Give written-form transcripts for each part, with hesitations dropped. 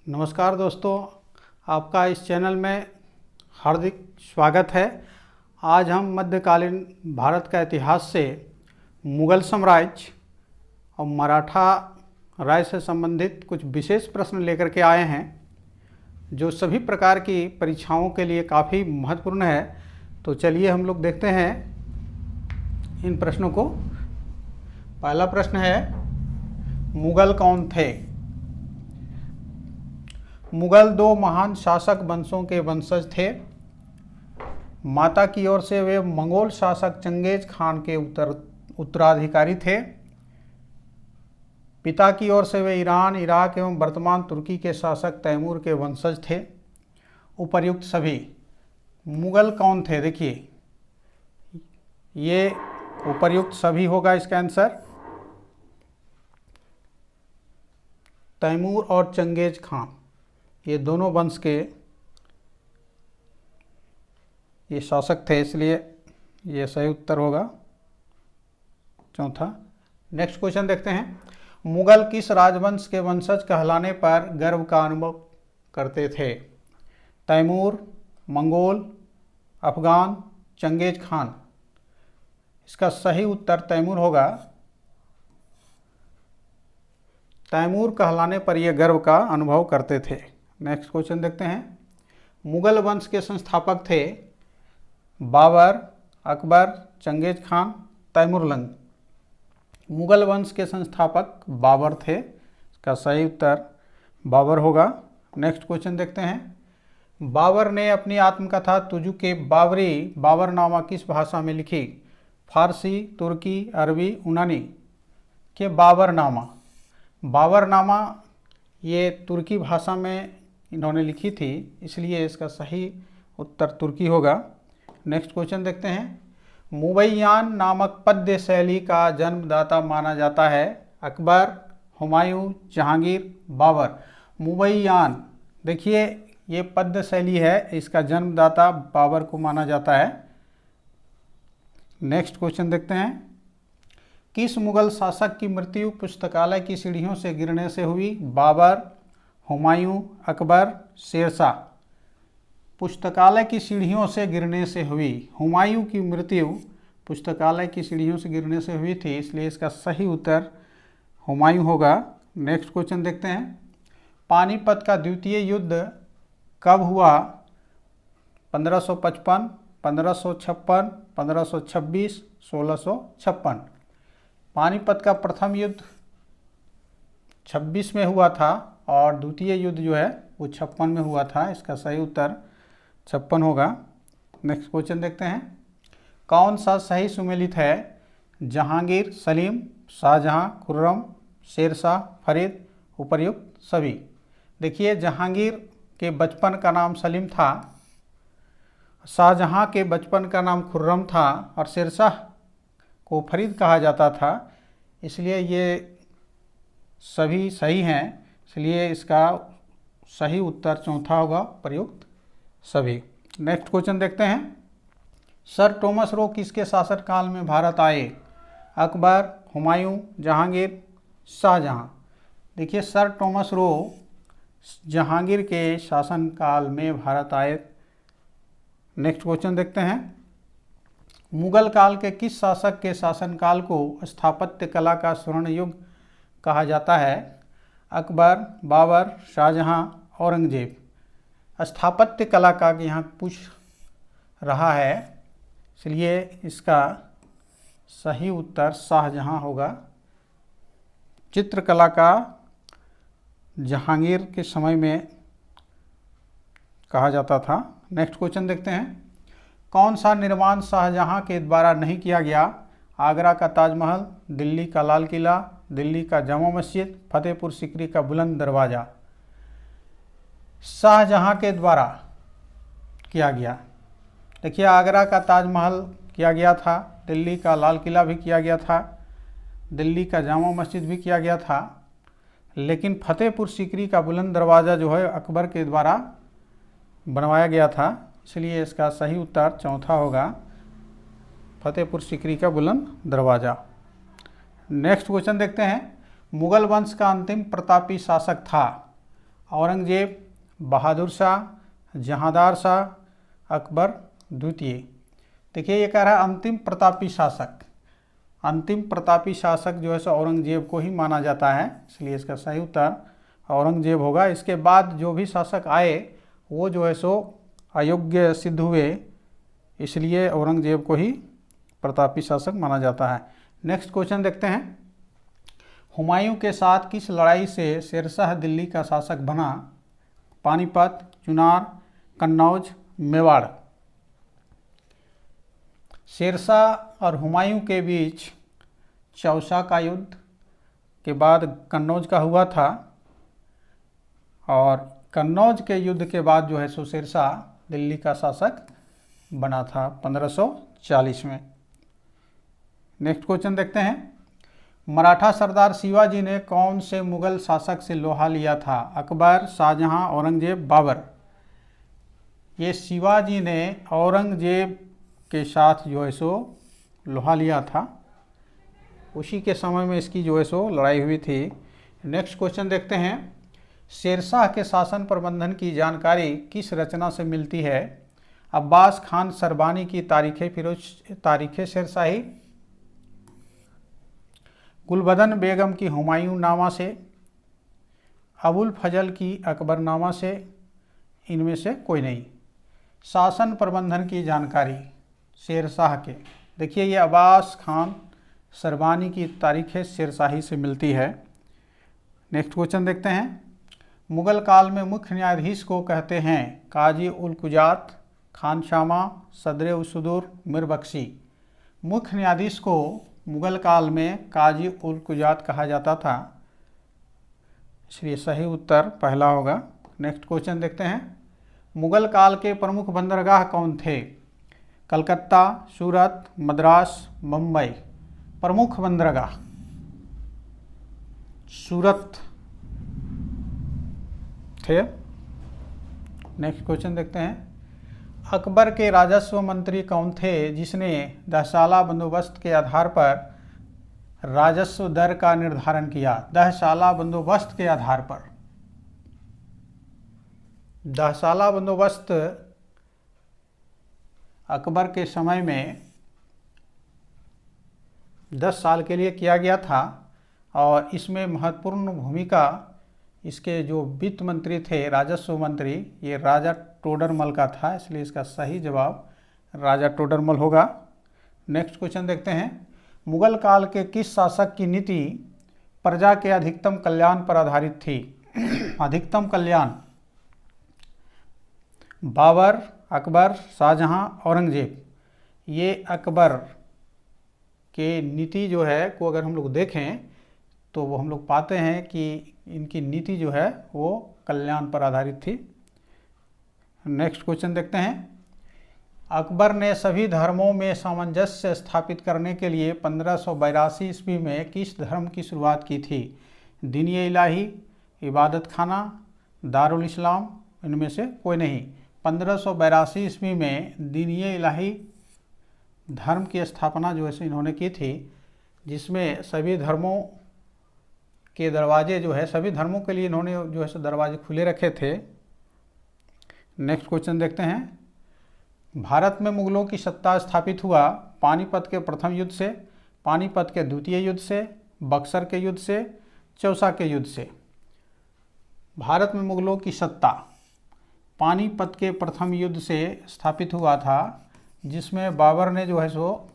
नमस्कार दोस्तों, आपका इस चैनल में हार्दिक स्वागत है। आज हम मध्यकालीन भारत का इतिहास से मुग़ल साम्राज्य और मराठा राज से संबंधित कुछ विशेष प्रश्न लेकर के आए हैं, जो सभी प्रकार की परीक्षाओं के लिए काफ़ी महत्वपूर्ण है। तो चलिए हम लोग देखते हैं इन प्रश्नों को। पहला प्रश्न है, मुग़ल कौन थे? मुग़ल दो महान शासक वंशों के वंशज थे। माता की ओर से वे मंगोल शासक चंगेज खान के उत्तराधिकारी थे। पिता की ओर से वे ईरान, इराक एवं वर्तमान तुर्की के शासक तैमूर के वंशज थे। उपर्युक्त सभी मुग़ल कौन थे? देखिए, ये उपर्युक्त सभी होगा इसका आंसर। तैमूर और चंगेज खान ये दोनों वंश के ये शासक थे, इसलिए ये सही उत्तर होगा चौथा। नेक्स्ट क्वेश्चन देखते हैं। मुग़ल किस राजवंश के वंशज कहलाने पर गर्व का अनुभव करते थे? Timur, Mongol, Afghan, Genghis Khan. इसका सही उत्तर तैमूर होगा। तैमूर कहलाने पर यह गर्व का अनुभव करते थे। नेक्स्ट क्वेश्चन देखते हैं। मुग़ल वंश के संस्थापक थे बाबर, अकबर, चंगेज खान, तैमूरलंग। मुग़ल वंश के संस्थापक बाबर थे। इसका सही उत्तर बाबर होगा। नेक्स्ट क्वेश्चन देखते हैं। बाबर ने अपनी आत्मकथा तुजु के बाबरनामा किस भाषा में लिखी? फारसी, तुर्की, अरबी, यूनानी। के बाबरनामा ये तुर्की भाषा में इन्होंने लिखी थी, इसलिए इसका सही उत्तर तुर्की होगा। नेक्स्ट क्वेश्चन देखते हैं। मुबैयान नामक पद्य शैली का जन्मदाता माना जाता है? अकबर, हुमायूं, जहांगीर, बाबर। मुबैयान, देखिए ये पद्य शैली है, इसका जन्मदाता बाबर को माना जाता है। नेक्स्ट क्वेश्चन देखते हैं। किस मुग़ल शासक की मृत्यु पुस्तकालय की सीढ़ियों से गिरने से हुई? बाबर, हुमायूं, अकबर, शेरशाह। पुस्तकालय की सीढ़ियों से गिरने से हुई। हुमायूं की मृत्यु पुस्तकालय की सीढ़ियों से गिरने से हुई थी, इसलिए इसका सही उत्तर हुमायूं होगा। नेक्स्ट क्वेश्चन देखते हैं। पानीपत का द्वितीय युद्ध कब हुआ? 1555, 1556, 1526, 1656। पानीपत का प्रथम युद्ध 26 में हुआ था और द्वितीय युद्ध जो है वो 56 में हुआ था। इसका सही उत्तर 56 होगा। नेक्स्ट क्वेश्चन देखते हैं। कौन सा सही सुमेलित है? जहांगीर, सलीम, शाहजहां, खुर्रम, शेरशाह, फरीद। उपर्युक्त सभी। देखिए, जहांगीर के बचपन का नाम सलीम था, शाहजहां के बचपन का नाम खुर्रम था और शेरशाह को फरीद कहा जाता था, इसलिए ये सभी सही हैं। इसलिए इसका सही उत्तर चौथा होगा, प्रयुक्त सभी। नेक्स्ट क्वेश्चन देखते हैं। सर टॉमस रो किसके शासनकाल में भारत आए? अकबर, हुमायूं, जहांगीर, शाहजहां। देखिए, सर टॉमस रो जहांगीर के शासनकाल में भारत आए। नेक्स्ट क्वेश्चन देखते हैं। मुग़ल काल के किस शासक के शासनकाल को स्थापत्य कला का स्वर्ण युग कहा जाता है? अकबर, बाबर, शाहजहां, औरंगजेब। स्थापत्य कला का यहाँ पूछ रहा है, इसलिए इसका सही उत्तर शाहजहां होगा। चित्रकला का जहांगीर के समय में कहा जाता था। नेक्स्ट क्वेश्चन देखते हैं। कौन सा निर्माण शाहजहां के द्वारा नहीं किया गया? आगरा का ताजमहल, दिल्ली का लाल किला, दिल्ली का जामा मस्जिद, फतेहपुर सीकरी का बुलंद दरवाज़ा। शाहजहां के द्वारा किया गया। देखिए, आगरा का ताजमहल किया गया था, दिल्ली का लाल किला भी किया गया था, दिल्ली का जामा मस्जिद भी किया गया था, लेकिन फतेहपुर सीकरी का बुलंद दरवाज़ा जो है अकबर के द्वारा बनवाया गया था, इसलिए इसका सही उत्तर चौथा होगा, फतेहपुर सीकरी का बुलंद दरवाज़ा। नेक्स्ट क्वेश्चन देखते हैं। मुग़ल वंश का अंतिम प्रतापी शासक था? औरंगजेब, बहादुर शाह, जहांदार शाह, अकबर द्वितीय। देखिए ये कह रहा है अंतिम प्रतापी शासक। अंतिम प्रतापी शासक जो है सो औरंगजेब को ही माना जाता है, इसलिए इसका सही उत्तर औरंगजेब होगा। इसके बाद जो भी शासक आए वो जो है सो अयोग्य सिद्ध हुए, इसलिए औरंगजेब को ही प्रतापी शासक माना जाता है। नेक्स्ट क्वेश्चन देखते हैं। हुमायूं के साथ किस लड़ाई से शेरशाह दिल्ली का शासक बना? पानीपत, चुनार, कन्नौज, मेवाड़। शेरशाह और हुमायूं के बीच चौसा का युद्ध के बाद कन्नौज का हुआ था, और कन्नौज के युद्ध के बाद जो है सो शेरशाह दिल्ली का शासक बना था 1540 में। नेक्स्ट क्वेश्चन देखते हैं। मराठा सरदार शिवाजी ने कौन से मुगल शासक से लोहा लिया था? अकबर, शाहजहां, औरंगजेब, बाबर। ये शिवाजी ने औरंगजेब के साथ जो है सो लोहा लिया था, उसी के समय में इसकी जो है सो लड़ाई हुई थी। नेक्स्ट क्वेश्चन देखते हैं। शेरशाह के शासन प्रबंधन की जानकारी किस रचना से मिलती है? अब्बास खान सरबानी की तारीख़ शेरशाही, गुलबदन बेगम की हुमायूं नामा से, अबुल फजल की अकबरनामा से, इनमें से कोई नहीं। शासन प्रबंधन की जानकारी शेरशाह के, देखिए ये अब्बास खान सरबानी की तारीख़ शेरशाही से मिलती है। नेक्स्ट क्वेश्चन देखते हैं। मुगल काल में मुख्य न्यायाधीश को कहते हैं? काजी उल कुजात, खानशामा, सदर उसदुर, मीर बख्शी। मुख्य न्यायाधीश को मुगल काल में काजी उल कुजात कहा जाता था, इसलिए सही उत्तर पहला होगा। नेक्स्ट क्वेश्चन देखते हैं। मुगल काल के प्रमुख बंदरगाह कौन थे? कलकत्ता, सूरत, मद्रास, मुंबई। प्रमुख बंदरगाह सूरत थे। नेक्स्ट क्वेश्चन देखते हैं। अकबर के राजस्व मंत्री कौन थे जिसने 10 बंदोबस्त के आधार पर राजस्व दर का निर्धारण किया? 10 बंदोबस्त के आधार पर। 10 बंदोबस्त अकबर के समय में 10 साल के लिए किया गया था, और इसमें महत्वपूर्ण भूमिका इसके जो वित्त मंत्री थे, राजस्व मंत्री, ये राजा टोडरमल का था, इसलिए इसका सही जवाब राजा टोडरमल होगा। नेक्स्ट क्वेश्चन देखते हैं। मुगल काल के किस शासक की नीति प्रजा के अधिकतम कल्याण पर आधारित थी? अधिकतम कल्याण। बाबर, अकबर, शाहजहां, औरंगजेब। ये अकबर के नीति जो है को अगर हम लोग देखें तो वो हम लोग पाते हैं कि इनकी नीति जो है वो कल्याण पर आधारित थी। नेक्स्ट क्वेश्चन देखते हैं। अकबर ने सभी धर्मों में सामंजस्य स्थापित करने के लिए 1582 ईस्वी में किस धर्म की शुरुआत की थी? दीन-ए इलाही, इबादत खाना, दारुल इस्लाम, इनमें से कोई नहीं। 1582 ईस्वी में दीन-ए इलाही धर्म की स्थापना जो है इन्होंने की थी, जिसमें सभी धर्मों के दरवाजे जो है, सभी धर्मों के लिए इन्होंने जो है दरवाजे खुले रखे थे। नेक्स्ट क्वेश्चन देखते हैं। भारत में मुगलों की सत्ता स्थापित हुआ? पानीपत के प्रथम युद्ध से, पानीपत के द्वितीय युद्ध से, बक्सर के युद्ध से, चौसा के युद्ध से। भारत में मुगलों की सत्ता पानीपत के प्रथम युद्ध से स्थापित हुआ था, जिसमें बाबर ने जो है सो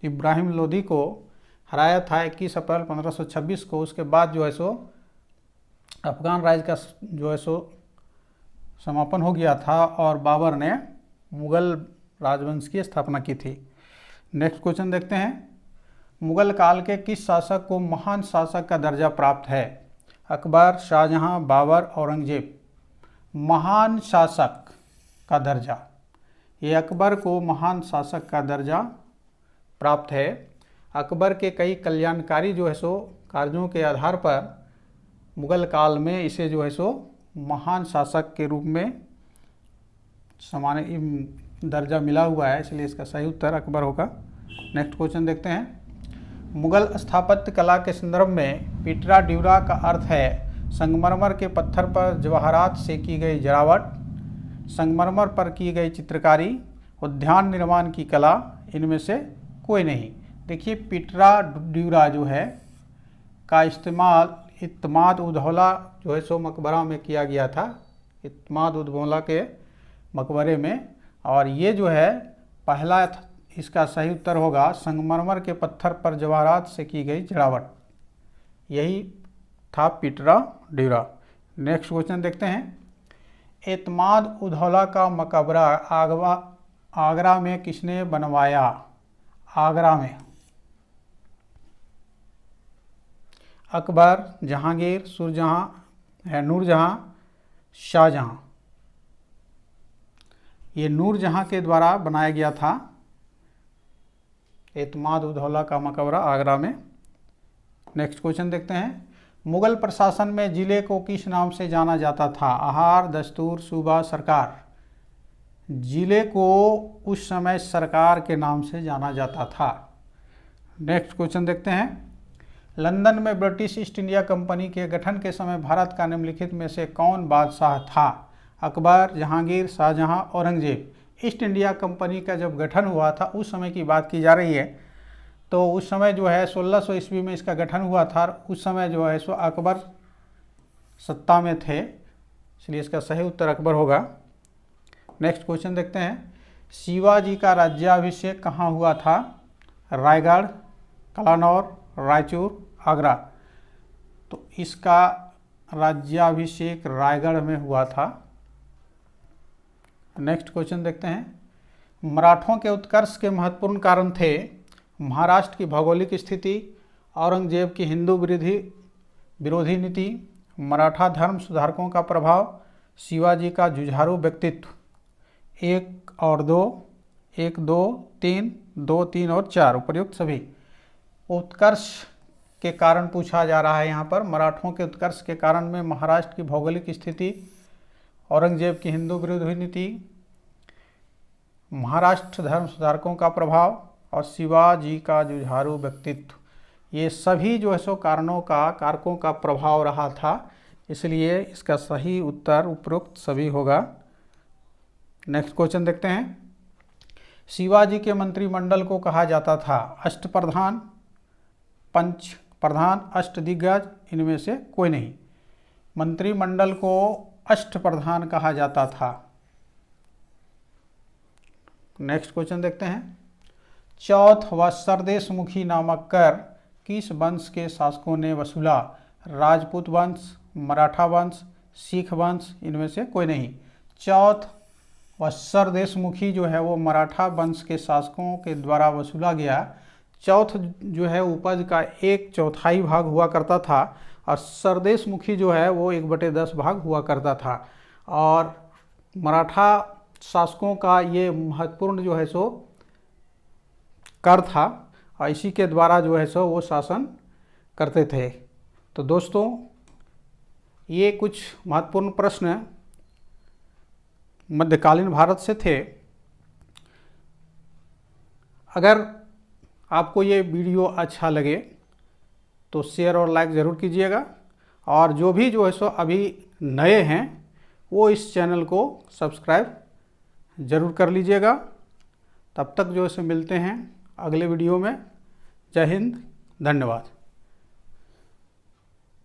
इब्राहिम लोदी को हराया था 21 अप्रैल 1526 को। उसके बाद जो है सो अफगान राज का जो है सो समापन हो गया था, और बाबर ने मुगल राजवंश की स्थापना की थी। नेक्स्ट क्वेश्चन देखते हैं। मुगल काल के किस शासक को महान शासक का दर्जा प्राप्त है? अकबर, शाहजहां, बाबर, औरंगजेब। महान शासक का दर्जा, ये अकबर को महान शासक का दर्जा प्राप्त है। अकबर के कई कल्याणकारी जो है सो कार्यों के आधार पर मुगल काल में इसे जो है सो महान शासक के रूप में समान दर्जा मिला हुआ है, इसलिए इसका सही उत्तर अकबर होगा। नेक्स्ट क्वेश्चन देखते हैं। मुगल स्थापत्य कला के संदर्भ में पिटरा ड्यूरा का अर्थ है संगमरमर के पत्थर पर जवाहरात से की गई जरावट, संगमरमर पर की गई चित्रकारी, उद्यान निर्माण की कला, इनमें से कोई नहीं। देखिए पिटरा ड्यूरा जो है का इस्तेमाल इत्माद उदौला जो है सो मकबरा में किया गया था, इत्माद उदौला के मकबरे में। और ये जो है पहला इसका सही उत्तर होगा संगमरमर के पत्थर पर जवाहरात से की गई जड़ावट, यही था पिटरा ड्यूरा। नेक्स्ट क्वेश्चन देखते हैं। इत्माद उदौला का मकबरा आगरा में किसने बनवाया? आगरा में अकबर, जहांगीर, नूरजहां, शाहजहां। ये नूरजहां के द्वारा बनाया गया था इत्माद उदौला का मकबरा आगरा में। नेक्स्ट क्वेश्चन देखते हैं। मुगल प्रशासन में जिले को किस नाम से जाना जाता था? आहार, दस्तूर, सूबा, सरकार। जिले को उस समय सरकार के नाम से जाना जाता था। नेक्स्ट क्वेश्चन देखते हैं। लंदन में ब्रिटिश ईस्ट इंडिया कंपनी के गठन के समय भारत का निम्नलिखित में से कौन बादशाह था? Akbar, Jahangir, Shahjahan, Aurangzeb. East India Company का जब गठन हुआ था उस समय की बात की जा रही है। तो उस समय जो है 1600 ईस्वी में इसका गठन हुआ था। उस समय जो है सो अकबर सत्ता में थे, इसलिए इसका सही उत्तर अकबर होगा। नेक्स्ट क्वेश्चन देखते हैं। शिवाजी का राज्याभिषेक कहाँ हुआ था? रायगढ़, कलानौर, रायचूर, आगरा। तो इसका राज्याभिषेक रायगढ़ में हुआ था। नेक्स्ट क्वेश्चन देखते हैं। मराठों के उत्कर्ष के महत्वपूर्ण कारण थे महाराष्ट्र की भौगोलिक स्थिति, औरंगजेब की हिंदू विरोधी नीति, मराठा धर्म सुधारकों का प्रभाव, शिवाजी का जुझारू व्यक्तित्व। 1 और 2, 1, 2, 3, 2, 3 और 4 उपर्युक्त सभी। उत्कर्ष के कारण पूछा जा रहा है यहाँ पर। मराठों के उत्कर्ष के कारण में महाराष्ट्र की भौगोलिक स्थिति, औरंगजेब की हिंदू विरोधी नीति, महाराष्ट्र धर्म सुधारकों का प्रभाव और शिवाजी का जुझारू व्यक्तित्व, ये सभी जो है सो कारकों का प्रभाव रहा था, इसलिए इसका सही उत्तर उपरोक्त सभी होगा। नेक्स्ट क्वेश्चन देखते हैं। शिवाजी के मंत्रिमंडल को कहा जाता था अष्टप्रधान, पंच प्रधान, अष्टदिग्गज, इनमें से कोई नहीं। मंत्रिमंडल को अष्टप्रधान कहा जाता था। नेक्स्ट क्वेश्चन देखते हैं। चौथ व सरदेशमुखी नामक कर किस वंश के शासकों ने वसूला? राजपूत वंश, मराठा वंश, सिख वंश, इनमें से कोई नहीं। चौथ व सरदेशमुखी जो है वो मराठा वंश के शासकों के द्वारा वसूला गया। चौथ जो है उपज का 1/4 भाग हुआ करता था और सरदेशमुखी जो है वो 1/10 भाग हुआ करता था। और मराठा शासकों का ये महत्वपूर्ण जो है सो कर था और इसी के द्वारा जो है सो वो शासन करते थे। तो दोस्तों ये कुछ महत्वपूर्ण प्रश्न मध्यकालीन भारत से थे। अगर आपको ये वीडियो अच्छा लगे तो शेयर और लाइक ज़रूर कीजिएगा और जो है सो अभी नए हैं वो इस चैनल को सब्सक्राइब ज़रूर कर लीजिएगा। तब तक जो है सो मिलते हैं अगले वीडियो में। जय हिंद, धन्यवाद।